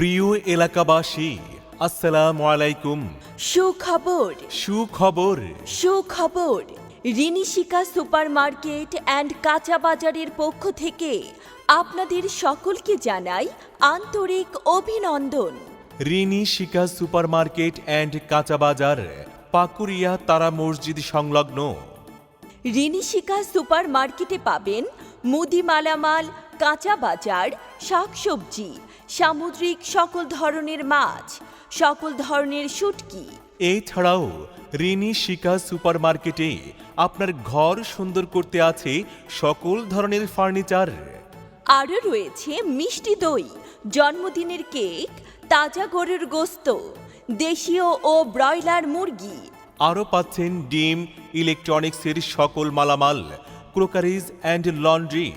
প্রিয় এলাকাবাসী, আসসালামু আলাইকুম। সুখবর সুখবর। সুখবর রিনিশিকা সুপার মার্কেট অ্যান্ড কাঁচা বাজারের পক্ষ থেকে আপনাদের সকলকে জানাই আন্তরিক অভিনন্দন। রিনি শিকা সুপার মার্কেট অ্যান্ড কাঁচা বাজার, পাকুরিয়া তারা মসজিদ সংলগ্ন। রিনিশিকা সুপার মার্কেটে পাবেন মুদি মালামাল, কাঁচা বাজার, শাকসবজি, সামুদ্রিক সকল ধরনের মাছ, সকল ধরনের শুটকি। এছাড়াও রিনি শিকা সুপার মার্কেটে আপনার ঘর সুন্দর করতে আছে সকল ধরনের ফার্নিচার। আরও রয়েছে মিষ্টি দই, জন্মদিনের কেক, তাজা গরুর গোস্ত, দেশীয় ও ব্রয়লার মুরগি। আরও পাচ্ছেন ডিম, ইলেকট্রনিক্সের সকল মালামাল, ক্রোকারিজ অ্যান্ড লন্ড্রি।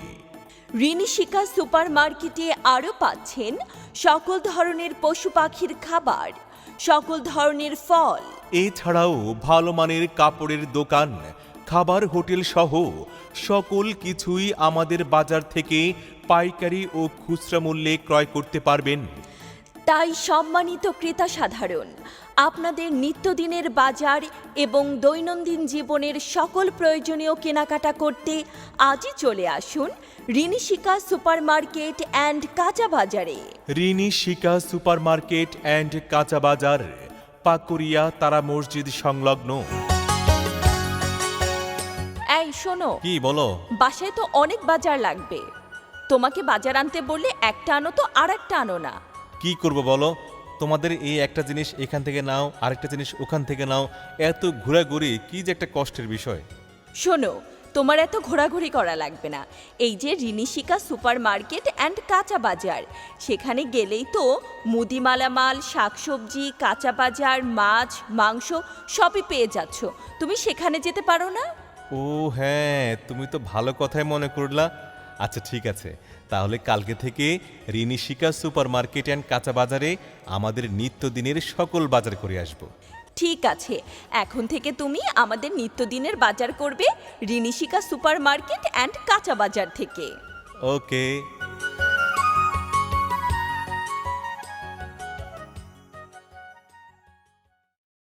রিনিশিকা সুপার মার্কেটে আরও পাচ্ছেন সকল ধরনের পশু পাখির খাবার, সকল ধরনের ফল। এছাড়াও ভালো মানের কাপড়ের দোকান, খাবার হোটেল সহ সকল কিছুই আমাদের বাজার থেকে পাইকারি ও খুচরা মূল্যে ক্রয় করতে পারবেন। তাই সম্মানিত ক্রেতা সাধারণ, আপনাদের নিত্যদিনের বাজার এবং দৈনন্দিন জীবনের সকল প্রয়োজনীয় কেনাকাটা করতে আজই চলে আসুন রিনিশিকা সুপার মার্কেট অ্যান্ড কাঁচা বাজারে। রিনি শিকা সুপার মার্কেট অ্যান্ড কাঁচা বাজার, পাকুরিয়া তারা মসজিদ সংলগ্ন। এই শোনো, কি বলো? বাসায় তো অনেক বাজার লাগবে। তোমাকে বাজার আনতে বললে একটা আনো তো আর একটা আনো না। কি করব বলো? তোমাদের এই একটা জিনিস এখান থেকে নাও, আরেকটা জিনিস ওখান থেকে নাও, এত ঘোরাঘুরি কি যে একটা কষ্টের বিষয়। শোনো, তোমার এত ঘোরাঘুরি করা লাগবে না। এই যে রিনিশিকা সুপার মার্কেট অ্যান্ড কাঁচা বাজার, সেখানে গেলেই তো মুদি মালামাল, শাকসবজি, কাঁচা বাজার, মাছ, মাংস সবই পেয়ে যাচ্ছ। তুমি সেখানে যেতে পারো না? ও হ্যাঁ, তুমি তো ভালো কথাই মনে করলা। আচ্ছা ঠিক আছে, তাহলে কালকে থেকে রিনিশিকা সুপার মার্কেট অ্যান্ড কাঁচা বাজারে আমাদের নিত্যদিনের সকল বাজার করে আসব। ঠিক আছে, এখন থেকে তুমি আমাদের নিত্যদিনের বাজার করবে রিনিশিকা সুপার মার্কেট অ্যান্ড কাঁচা বাজার থেকে। ওকে।